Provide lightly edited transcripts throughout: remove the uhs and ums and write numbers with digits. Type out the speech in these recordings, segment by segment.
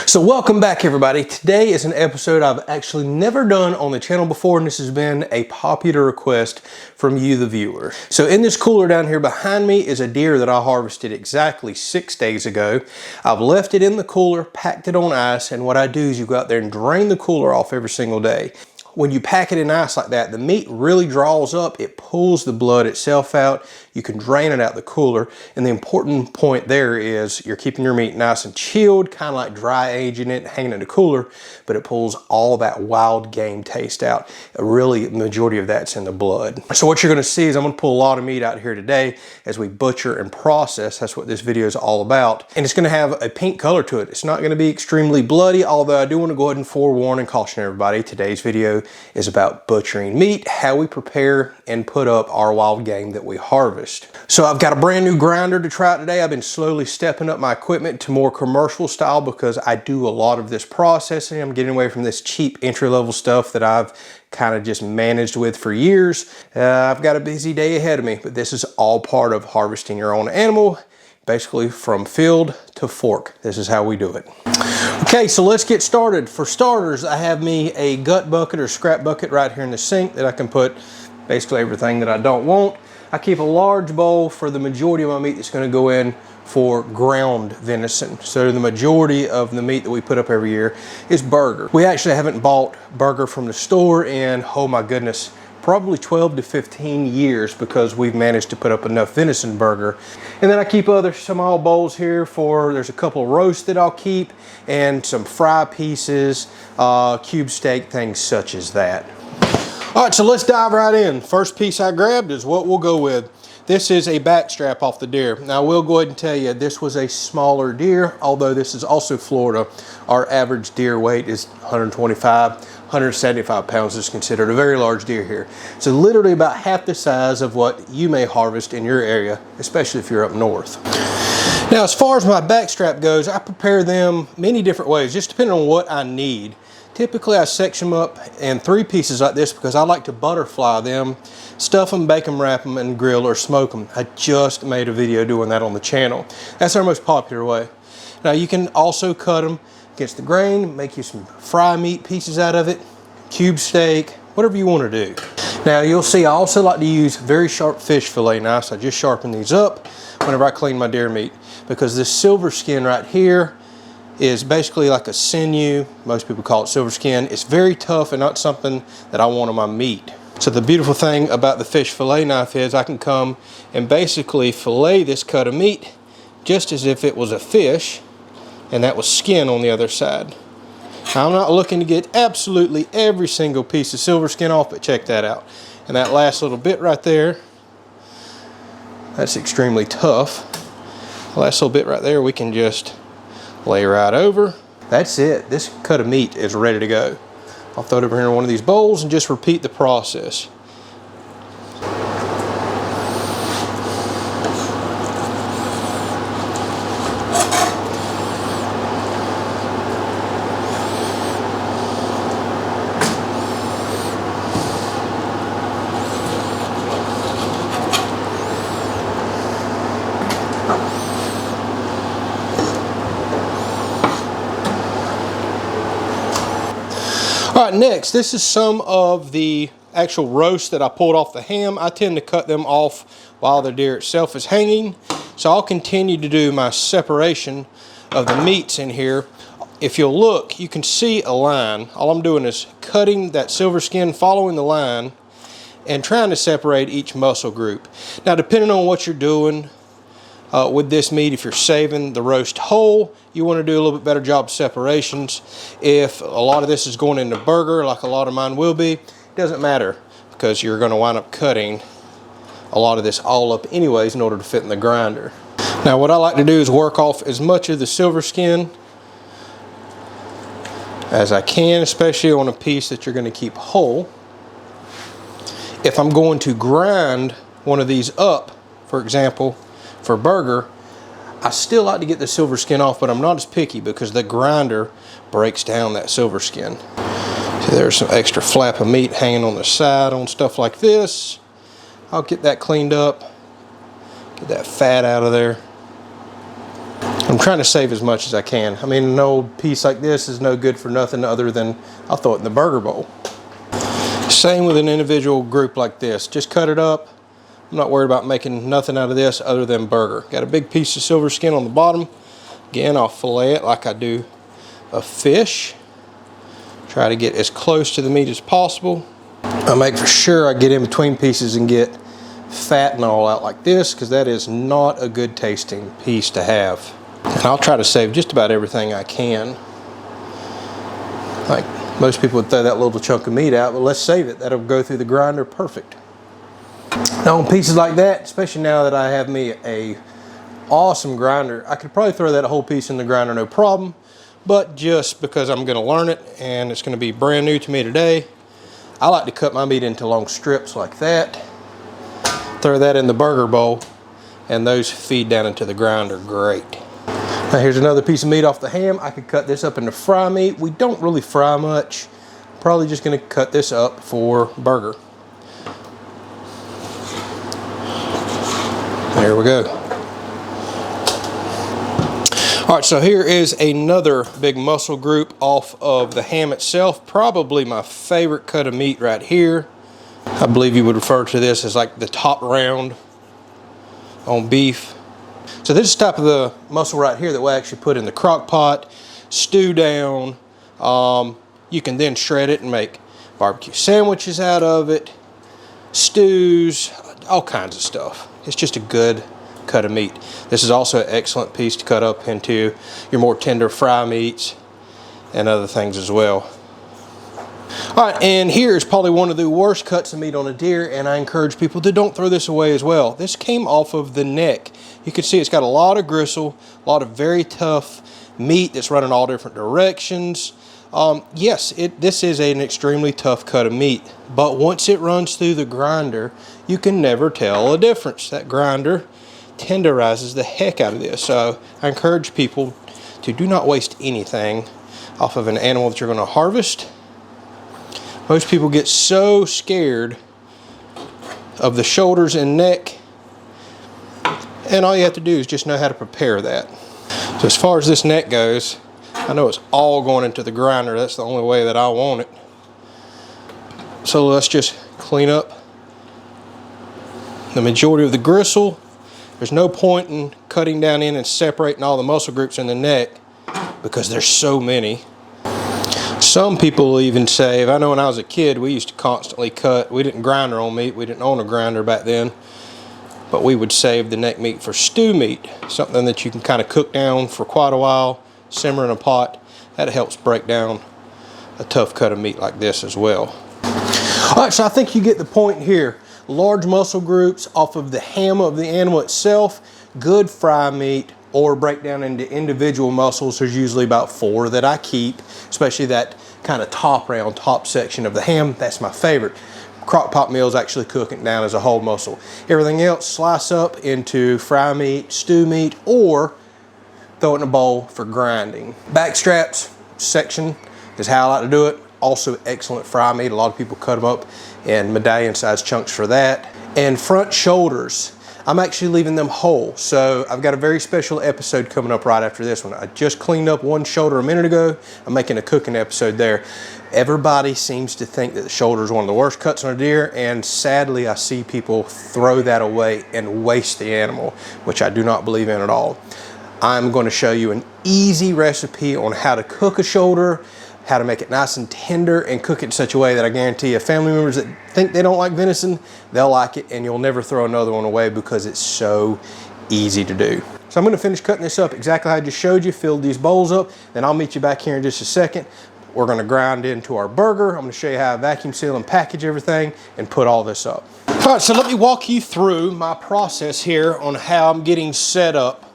So welcome back everybody. Today is an episode I've actually never done on the channel before, and this has been a popular request from you, the viewer. So in this cooler down here behind me is a deer that I harvested exactly 6 days ago. I've left it in the cooler, packed it on ice, and what I do is you go out there and drain the cooler off every single day. When you pack it in ice like that, the meat really draws up, it pulls the blood itself out, you can drain it out the cooler, and the important point there is you're keeping your meat nice and chilled, kind of like dry aging it, hanging in the cooler, but it pulls all that wild game taste out. Really, the majority of that's in the blood. So what you're gonna see is I'm gonna pull a lot of meat out here today as we butcher and process. That's what this video is all about. And it's gonna have a pink color to it. It's not gonna be extremely bloody, although I do wanna go ahead and forewarn and caution everybody, today's video is about butchering meat, how we prepare and put up our wild game that we harvest. So I've got a brand new grinder to try out today. I've been slowly stepping up my equipment to more commercial style because I do a lot of this processing. I'm getting away from this cheap entry-level stuff that I've kind of just managed with for years. I've got a busy day ahead of me, but this is all part of harvesting your own animal, basically from field to fork. This is how we do it. Okay, so let's get started. For starters, I have me a gut bucket or scrap bucket right here in the sink that I can put basically everything that I don't want. I keep a large bowl for the majority of my meat that's going to go in for ground venison. So the majority of the meat that we put up every year is burger. We actually haven't bought burger from the store in, oh my goodness, probably 12 to 15 years because we've managed to put up enough venison burger. And then I keep other small bowls here for, there's a couple of roasts that I'll keep and some fry pieces, cube steak, things such as that. All right, so let's dive right in. First piece I grabbed is what we'll go with. This is a back strap off the deer. Now I will go ahead and tell you this was a smaller deer, although this is also Florida. Our average deer weight is 125, 175 pounds is considered a very large deer here. So literally about half the size of what you may harvest in your area, especially if you're up north. Now as far as my back strap goes, I prepare them many different ways, just depending on what I need. Typically I section them up in 3 pieces like this because I like to butterfly them, stuff them, bake them, wrap them, and grill or smoke them. I just made a video doing that on the channel. That's our most popular way. Now you can also cut them against the grain, make you some fry meat pieces out of it, cube steak, whatever you want to do. Now you'll see I also like to use very sharp fish fillet knives. I just sharpen these up whenever I clean my deer meat because this silver skin right here is basically like a sinew. Most people call it silver skin. It's very tough and not something that I want on my meat. So the beautiful thing about the fish fillet knife is I can come and basically fillet this cut of meat just as if it was a fish and that was skin on the other side. Now, I'm not looking to get absolutely every single piece of silver skin off, but check that out. And that last little bit right there, that's extremely tough. The last little bit right there we can just lay right over. That's it. This cut of meat is ready to go. I'll throw it over here in one of these bowls and just repeat the process. All right, next, this is some of the actual roast that I pulled off the ham. I tend to cut them off while the deer itself is hanging. So I'll continue to do my separation of the meats in here. If you'll look, you can see a line. All I'm doing is cutting that silver skin, following the line, and trying to separate each muscle group. Now, depending on what you're doing with this meat, if you're saving the roast whole, you want to do a little bit better job of separations. If a lot of this is going into burger, like a lot of mine will be, it doesn't matter because you're going to wind up cutting a lot of this all up anyways in order to fit in the grinder. Now what I like to do is work off as much of the silver skin as I can, especially on a piece that you're going to keep whole. If I'm going to grind one of these up, for example, for burger, I still like to get the silver skin off, but I'm not as picky because the grinder breaks down that silver skin. So there's some extra flap of meat hanging on the side on stuff like this. I'll get that cleaned up, get that fat out of there. I'm trying to save as much as I can. I mean, an old piece like this is no good for nothing other than I'll throw it in the burger bowl. Same with an individual group like this. Just cut it up. I'm not worried about making nothing out of this other than burger. Got a big piece of silver skin on the bottom. Again, I'll fillet it like I do a fish. Try to get as close to the meat as possible. I make for sure I get in between pieces and get fat and all out like this, because that is not a good tasting piece to have. And I'll try to save just about everything I can. Like most people would throw that little chunk of meat out, but let's save it. That'll go through the grinder perfect. Now on pieces like that, especially now that I have me a awesome grinder, I could probably throw that whole piece in the grinder no problem, but just because I'm going to learn it and it's going to be brand new to me today, I like to cut my meat into long strips like that, throw that in the burger bowl, and those feed down into the grinder great. Now here's another piece of meat off the ham. I could cut this up into fry meat. We don't really fry much. Probably just going to cut this up for burger. There we go. All right, so here is another big muscle group off of the ham itself. Probably my favorite cut of meat right here. I believe you would refer to this as like the top round on beef. So this is the type of the muscle right here that we'll actually put in the crock pot, stew down. You can then shred it and make barbecue sandwiches out of it, stews, all kinds of stuff. It's just a good cut of meat. This is also an excellent piece to cut up into your more tender fry meats and other things as well. All right, and here is probably one of the worst cuts of meat on a deer, and I encourage people to don't throw this away as well. This came off of the neck. You can see it's got a lot of gristle, a lot of very tough meat that's running all different directions. Yes, this is an extremely tough cut of meat, but once it runs through the grinder, you can never tell a difference. That grinder tenderizes the heck out of this. So I encourage people to do not waste anything off of an animal that you're going to harvest. Most people get so scared of the shoulders and neck, and all you have to do is just know how to prepare that. So as far as this neck goes, I know it's all going into the grinder. That's the only way that I want it. So let's just clean up the majority of the gristle. There's no point in cutting down in and separating all the muscle groups in the neck because there's so many. Some people even save, I know when I was a kid, we used to constantly cut. We didn't grind our own meat. We didn't own a grinder back then. But we would save the neck meat for stew meat, something that you can kind of cook down for quite a while, simmer in a pot. That helps break down a tough cut of meat like this as well. All right, so I think you get the point here. Large muscle groups off of the ham of the animal itself, good fry meat, or break down into individual muscles. There's usually about 4 that I keep, especially that kind of top round, top section of the ham. That's my favorite. Crock pot meals actually cook it down as a whole muscle. Everything else slice up into fry meat, stew meat, or throw it in a bowl for grinding. Back straps section is how I like to do it. Also excellent fry meat. A lot of people cut them up in medallion sized chunks for that. And front shoulders, I'm actually leaving them whole. So I've got a very special episode coming up right after this one. I just cleaned up one shoulder a minute ago. I'm making a cooking episode there. Everybody seems to think that the shoulder is one of the worst cuts on a deer, and sadly I see people throw that away and waste the animal, which I do not believe in at all. I'm going to show you an easy recipe on how to cook a shoulder, how to make it nice and tender, and cook it in such a way that I guarantee you family members that think they don't like venison, they'll like it, and you'll never throw another one away because it's so easy to do. So I'm going to finish cutting this up exactly how I just showed you, filled these bowls up, then I'll meet you back here in just a second. We're going to grind into our burger. I'm going to show you how I vacuum seal and package everything and put all this up. All right, so let me walk you through my process here on how I'm getting set up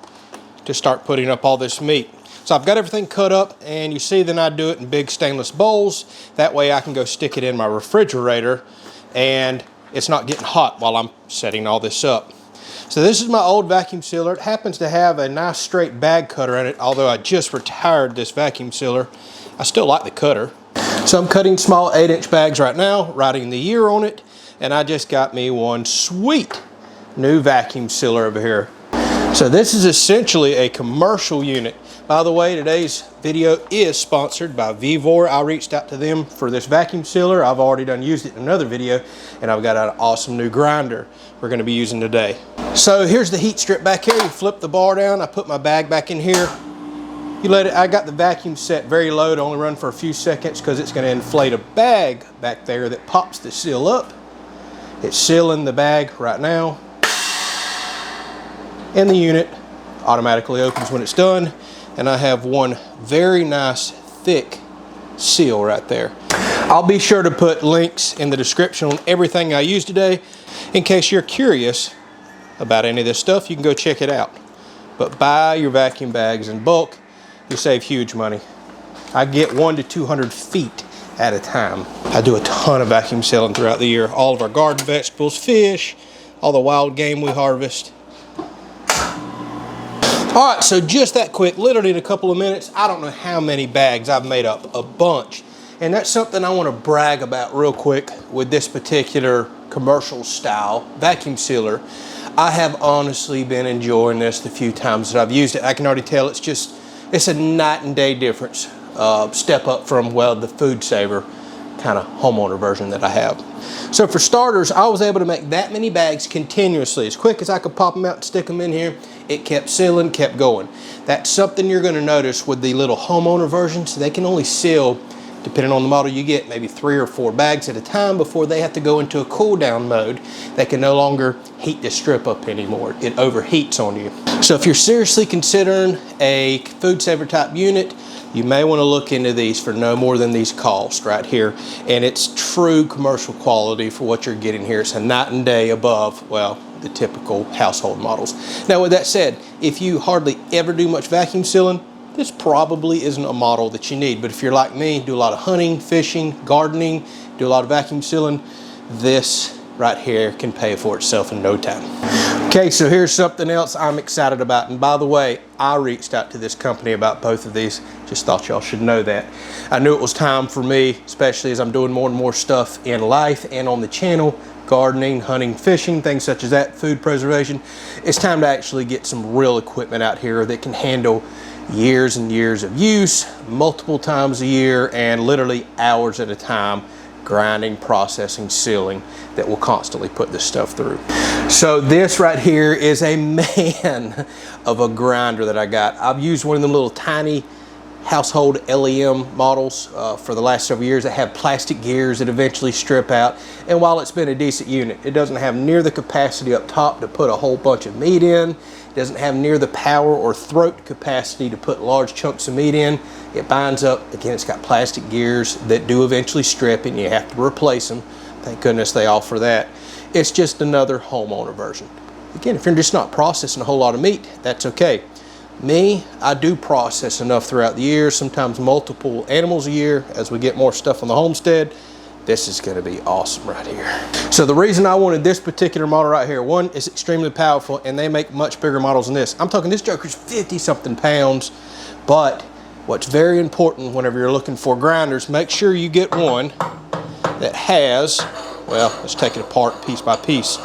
to start putting up all this meat. So I've got everything cut up, and you see then I do it in big stainless bowls. That way I can go stick it in my refrigerator and it's not getting hot while I'm setting all this up. So this is my old vacuum sealer. It happens to have a nice straight bag cutter in it. Although I just retired this vacuum sealer, I still like the cutter. So I'm cutting small 8-inch bags right now, writing the year on it, and I just got me one sweet new vacuum sealer over here. So this is essentially a commercial unit. By the way, today's video is sponsored by Vevor. I reached out to them for this vacuum sealer. I've already used it in another video, and I've got an awesome new grinder we're going to be using today. So here's the heat strip back here. You flip the bar down. I put my bag back in here. You let it, I got the vacuum set very low to only run for a few seconds because it's going to inflate a bag back there that pops the seal up. It's sealing the bag right now. And the unit automatically opens when it's done. And I have one very nice thick seal right there. I'll be sure to put links in the description on everything I used today. In case you're curious about any of this stuff, you can go check it out. But buy your vacuum bags in bulk. You save huge money. I get 100 to 200 feet at a time. I do a ton of vacuum sealing throughout the year. All of our garden vegetables, fish, all the wild game we harvest. All right, so just that quick, literally in a couple of minutes, I don't know how many bags I've made up, a bunch. And that's something I want to brag about real quick with this particular commercial style vacuum sealer. I have honestly been enjoying this the few times that I've used it. I can already tell it's a night and day difference. Step up from, well, the food saver kind of homeowner version that I have. So for starters, I was able to make that many bags continuously. As quick as I could pop them out and stick them in here, it kept sealing, kept going. That's something you're going to notice with the little homeowner versions. They can only seal, depending on the model you get, maybe 3 or 4 bags at a time before they have to go into a cool down mode. They can no longer heat the strip up anymore. It overheats on you. So if you're seriously considering a food saver type unit, you may want to look into these for no more than these cost right here. And it's true commercial quality for what you're getting here. It's a night and day above, well, the typical household models. Now with that said, if you hardly ever do much vacuum sealing, this probably isn't a model that you need. But if you're like me, do a lot of hunting, fishing, gardening, do a lot of vacuum sealing, this right here can pay for itself in no time. Okay, so here's something else I'm excited about. And by the way, I reached out to this company about both of these. Just thought y'all should know that. I knew it was time for me, especially as I'm doing more and more stuff in life and on the channel, gardening, hunting, fishing, things such as that, food preservation. It's time to actually get some real equipment out here that can handle years and years of use, multiple times a year, and literally hours at a time, grinding, processing, sealing, that will constantly put this stuff through. So this right here is a man of a grinder that I got. I've used one of them little tiny household LEM models for the last several years that have plastic gears that eventually strip out. And while it's been a decent unit, it doesn't have near the capacity up top to put a whole bunch of meat in. It doesn't have near the power or throat capacity to put large chunks of meat in. It binds up. Again, it's got plastic gears that do eventually strip and you have to replace them. Thank goodness they offer that. It's just another homeowner version. Again, if you're just not processing a whole lot of meat, that's okay. Me, I do process enough throughout the year, sometimes multiple animals a year as we get more stuff on the homestead. This is going to be awesome right here. So the reason I wanted this particular model right here, one, it's extremely powerful and they make much bigger models than this. I'm talking this joker's 50 something pounds, but what's very important whenever you're looking for grinders, make sure you get one that has, well, let's take it apart piece by piece,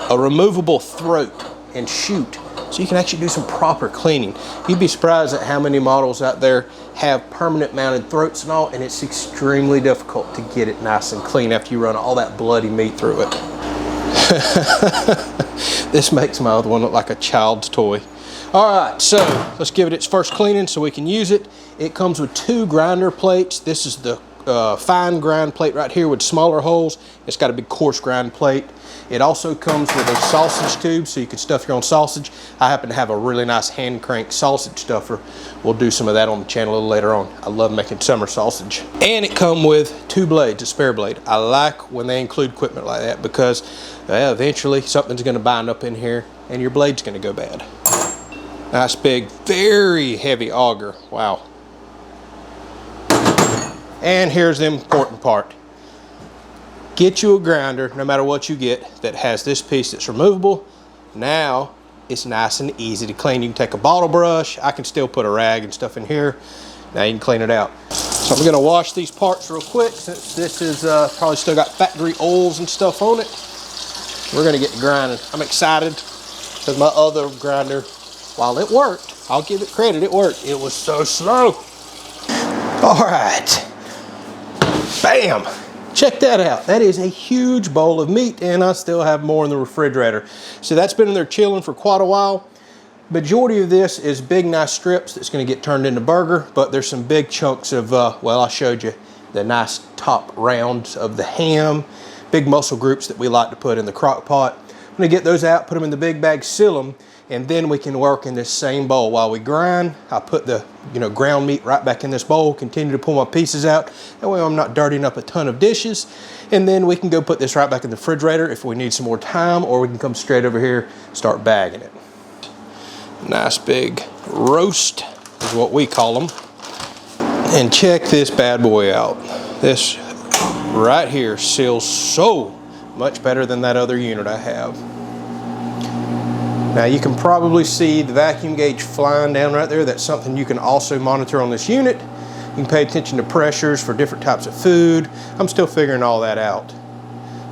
a removable throat and chute, so you can actually do some proper cleaning. You'd be surprised at how many models out there have permanent mounted throats and all, and it's extremely difficult to get it nice and clean after you run all that bloody meat through it. This makes my other one look like a child's toy. All right, so let's give it its first cleaning so we can use it. It comes with 2 grinder plates. This is the fine grind plate right here with smaller holes. It's got a big coarse grind plate. It also comes with a sausage tube so you can stuff your own sausage. I happen to have a really nice hand crank sausage stuffer. We'll do some of that on the channel a little later on. I love making summer sausage. And it comes with 2 blades, a spare blade. I like when they include equipment like that because eventually something's going to bind up in here and your blade's going to go bad. Nice big, very heavy auger. Wow. And here's the important part. Get you a grinder, no matter what you get, that has this piece that's removable. Now it's nice and easy to clean. You can take a bottle brush. I can still put a rag and stuff in here. Now you can clean it out. So I'm gonna wash these parts real quick since this is probably still got factory oils and stuff on it. We're gonna get to grinding. I'm excited because my other grinder while it worked, I'll give it credit, it worked. It was so slow. All right, bam. Check that out. That is a huge bowl of meat, and I still have more in the refrigerator. So that's been in there chilling for quite a while. Majority of this is big, nice strips that's gonna get turned into burger, but there's some big chunks of, well, I showed you the nice top rounds of the ham, big muscle groups that we like to put in the crock pot. I'm gonna get those out, put them in the big bag, seal them, and then we can work in this same bowl. While we grind, I put the ground meat right back in this bowl, continue to pull my pieces out. That way I'm not dirtying up a ton of dishes. And then we can go put this right back in the refrigerator if we need some more time, or we can come straight over here, start bagging it. Nice big roast is what we call them. And check this bad boy out. This right here seals so much better than that other unit I have. Now you can probably see the vacuum gauge flying down right there. That's something you can also monitor on this unit. You can pay attention to pressures for different types of food. I'm still figuring all that out.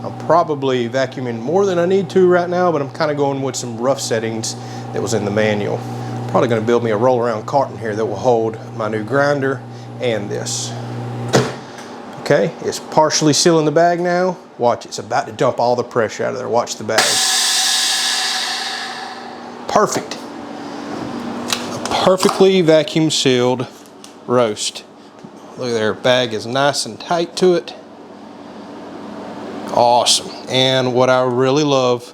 I'm probably vacuuming more than I need to right now, but I'm kind of going with some rough settings that was in the manual. I'm probably going to build me a roll around carton here that will hold my new grinder and this. Okay, it's partially sealing the bag now. Watch, it's about to dump all the pressure out of there. Watch the bag. Perfect. A perfectly vacuum sealed roast. Look there, bag is nice and tight to it. Awesome. And what I really love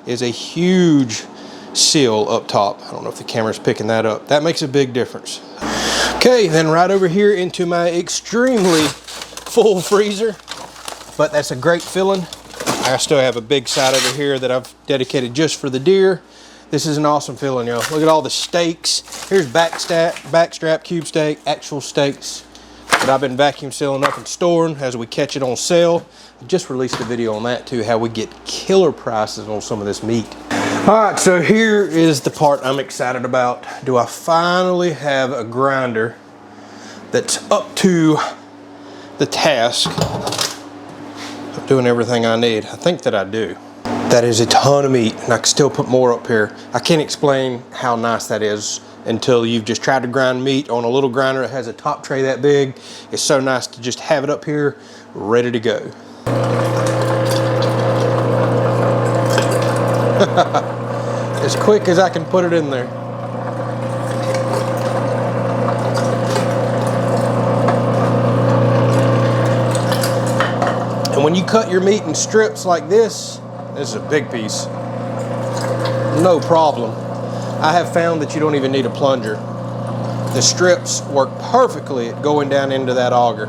is a huge seal up top. I don't know if the camera's picking that up. That makes a big difference. Okay, then right over here into my extremely full freezer, but that's a great filling. I still have a big side over here that I've dedicated just for the deer. This is an awesome filling, y'all. Look at all the steaks. Here's backstrap, cube steak, actual steaks that I've been vacuum sealing up and storing as we catch it on sale. I just released a video on that too, how we get killer prices on some of this meat. All right, so here is the part I'm excited about. Do I finally have a grinder that's up to the task of doing everything I need? I think that I do. That is a ton of meat, and I can still put more up here. I can't explain how nice that is until you've just tried to grind meat on a little grinder that has a top tray that big. It's so nice to just have it up here, ready to go. As quick as I can put it in there. And when you cut your meat in strips like this is a big piece, no problem. I have found that you don't even need a plunger. The strips work perfectly at going down into that auger.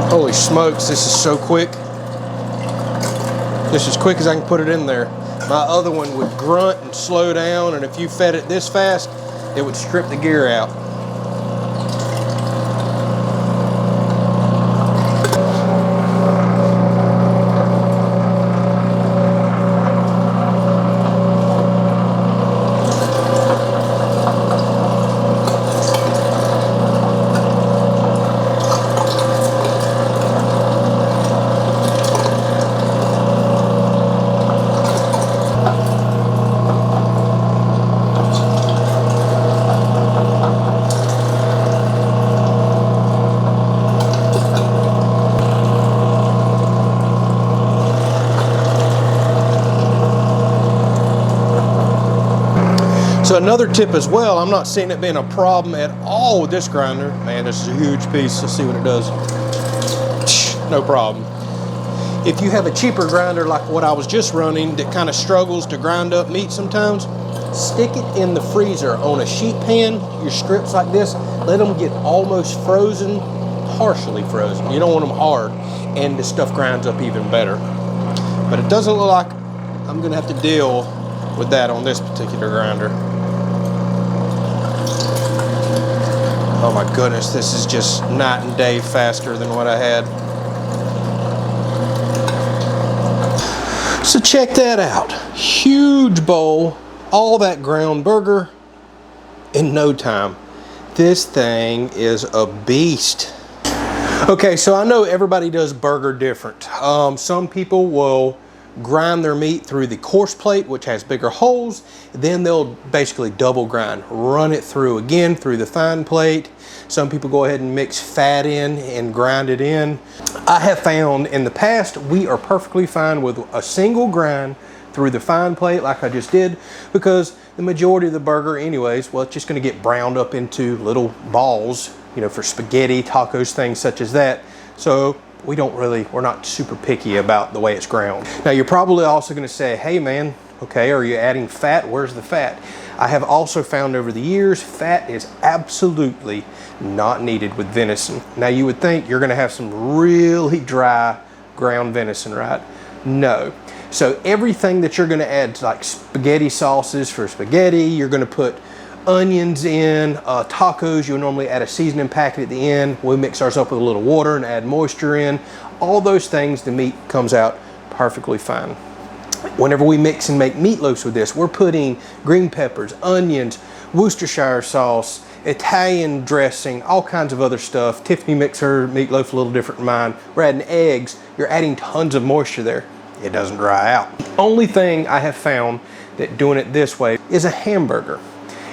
Holy smokes, this is so quick. Just as quick as I can put it in there. My other one would grunt and slow down, and if you fed it this fast, it would strip the gear out. So another tip as well, I'm not seeing it being a problem at all with this grinder. Man, this is a huge piece. Let's see what it does. No problem. If you have a cheaper grinder like what I was just running that kind of struggles to grind up meat sometimes, stick it in the freezer on a sheet pan, your strips like this, let them get almost frozen, partially frozen. You don't want them hard, and the stuff grinds up even better. But it doesn't look like I'm gonna have to deal with that on this particular grinder. Oh my goodness, this is just night and day faster than what I had. So check that out. Huge bowl, all that ground burger in no time. This thing is a beast. Okay, so I know everybody does burger different. Some people will grind their meat through the coarse plate, which has bigger holes. Then they'll basically double grind, run it through again through the fine plate. Some people go ahead and mix fat in and grind it in. I have found in the past we are perfectly fine with a single grind through the fine plate like I just did, because the majority of the burger anyways, well, it's just going to get browned up into little balls, you know, for spaghetti, tacos, things such as that. So we're not super picky about the way it's ground. Now you're probably also going to say, hey man, okay, are you adding fat? Where's the fat? I have also found over the years, fat is absolutely not needed with venison. Now you would think you're going to have some really dry ground venison, right? No. So everything that you're going to add, like spaghetti sauces for spaghetti, you're going to put onions in, tacos, you'll normally add a seasoning packet at the end. We mix ours up with a little water and add moisture in. All those things, the meat comes out perfectly fine. Whenever we mix and make meatloafs with this, we're putting green peppers, onions, Worcestershire sauce, Italian dressing, all kinds of other stuff. Tiffany makes her meatloaf a little different than mine. We're adding eggs. You're adding tons of moisture there. It doesn't dry out. The only thing I have found that doing it this way is a hamburger.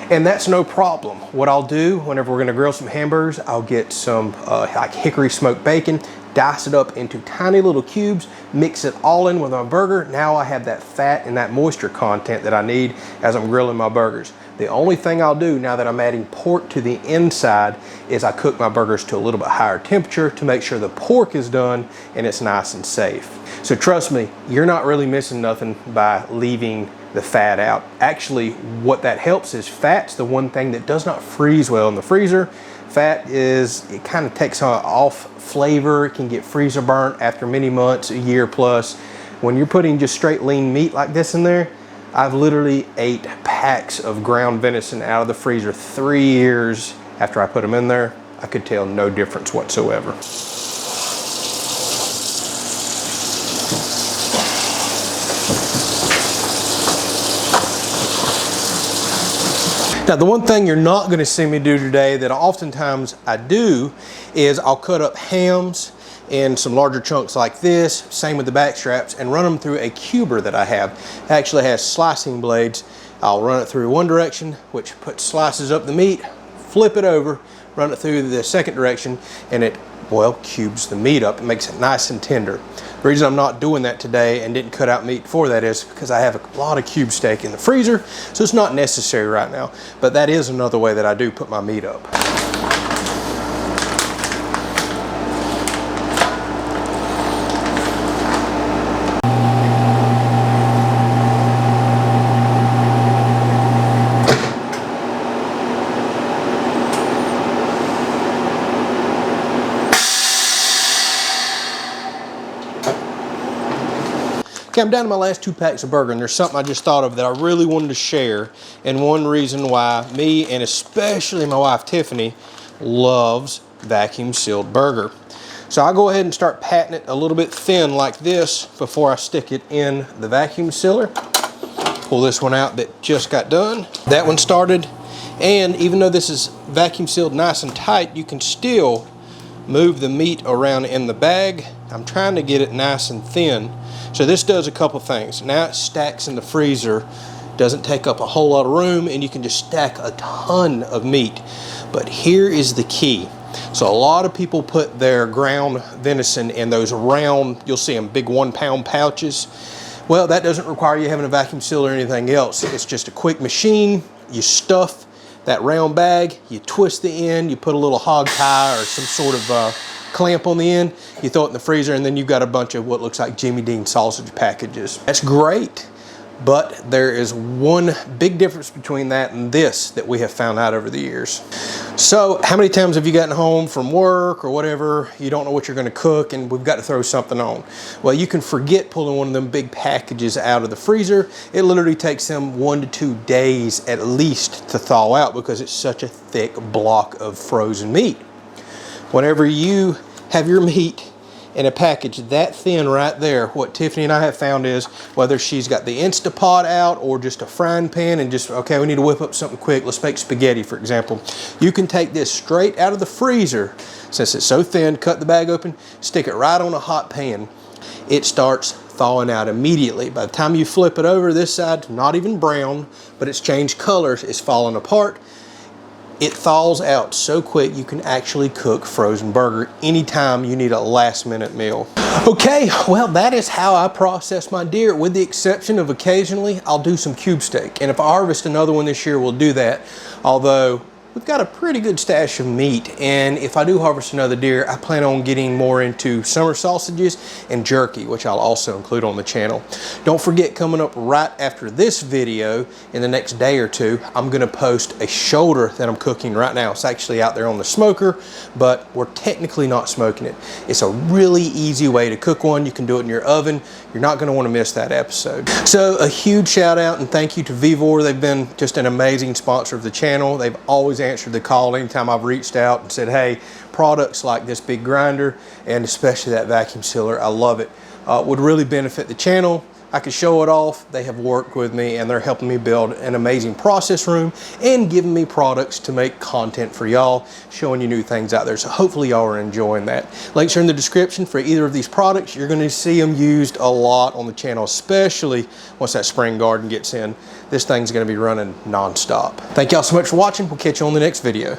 And that's no problem. What I'll do whenever we're gonna grill some hamburgers, I'll get some like hickory smoked bacon, dice it up into tiny little cubes, mix it all in with my burger. Now I have that fat and that moisture content that I need as I'm grilling my burgers. The only thing I'll do now that I'm adding pork to the inside is I cook my burgers to a little bit higher temperature to make sure the pork is done and it's nice and safe. So trust me, you're not really missing nothing by leaving the fat out. Actually, what that helps is fat's the one thing that does not freeze well in the freezer. Fat it kind of takes off flavor. It can get freezer burnt after many months, a year plus. When you're putting just straight lean meat like this in there, I've literally ate packs of ground venison out of the freezer 3 years after I put them in there. I could tell no difference whatsoever. Now, the one thing you're not going to see me do today that oftentimes I do is I'll cut up hams in some larger chunks like this, same with the back straps, and run them through a cuber that I have. It actually has slicing blades. I'll run it through one direction, which slices up the meat, flip it over, run it through the second direction, and it, well, cubes the meat up. It makes it nice and tender. The reason I'm not doing that today and didn't cut out meat for that is because I have a lot of cube steak in the freezer, so it's not necessary right now. But that is another way that I do put my meat up. Okay, I'm down to my last 2 packs of burger, and there's something I just thought of that I really wanted to share, and one reason why me and especially my wife Tiffany loves vacuum sealed burger. So I'll go ahead and start patting it a little bit thin like this before I stick it in the vacuum sealer. Pull this one out that just got done. That one started, and even though this is vacuum sealed nice and tight, you can still move the meat around in the bag. I'm trying to get it nice and thin. So this does a couple things. Now it stacks in the freezer, doesn't take up a whole lot of room, and you can just stack a ton of meat. But here is the key. So a lot of people put their ground venison in those round, you'll see them, big 1-pound pouches. Well, that doesn't require you having a vacuum seal or anything else. It's just a quick machine. You stuff that round bag, you twist the end, you put a little hog tie or some sort of clamp on the end, you throw it in the freezer, and then you've got a bunch of what looks like Jimmy Dean sausage packages. That's great, but there is one big difference between that and this that we have found out over the years. So how many times have you gotten home from work or whatever, you don't know what you're going to cook and we've got to throw something on? Well, you can forget pulling one of them big packages out of the freezer. It literally takes them 1 to 2 days at least to thaw out because it's such a thick block of frozen meat. Whenever you have your meat in a package that thin right there, what Tiffany and I have found is, whether she's got the Instapot out or just a frying pan and just, okay, we need to whip up something quick, let's make spaghetti, for example. You can take this straight out of the freezer, since it's so thin, cut the bag open, stick it right on a hot pan. It starts thawing out immediately. By the time you flip it over, this side's not even brown, but it's changed colors, it's falling apart. It thaws out so quick you can actually cook frozen burger anytime you need a last minute meal. Okay, well, that is how I process my deer, with the exception of occasionally I'll do some cube steak. And if I harvest another one this year, we'll do that. Although we've got a pretty good stash of meat, and if I do harvest another deer, I plan on getting more into summer sausages and jerky, which I'll also include on the channel. Don't forget, coming up right after this video, in the next day or two, I'm gonna post a shoulder that I'm cooking right now. It's actually out there on the smoker, but we're technically not smoking it. It's a really easy way to cook one. You can do it in your oven. You're not gonna wanna miss that episode. So a huge shout out and thank you to Vevor. They've been just an amazing sponsor of the channel. They've always answered the call anytime I've reached out and said, hey, products like this big grinder and especially that vacuum sealer, I love it, would really benefit the channel. I could show it off. They have worked with me and they're helping me build an amazing process room and giving me products to make content for y'all, showing you new things out there. So hopefully y'all are enjoying that. Links are in the description for either of these products. You're going to see them used a lot on the channel, especially once that spring garden gets in. This thing's going to be running non-stop. Thank y'all so much for watching. We'll catch you on the next video.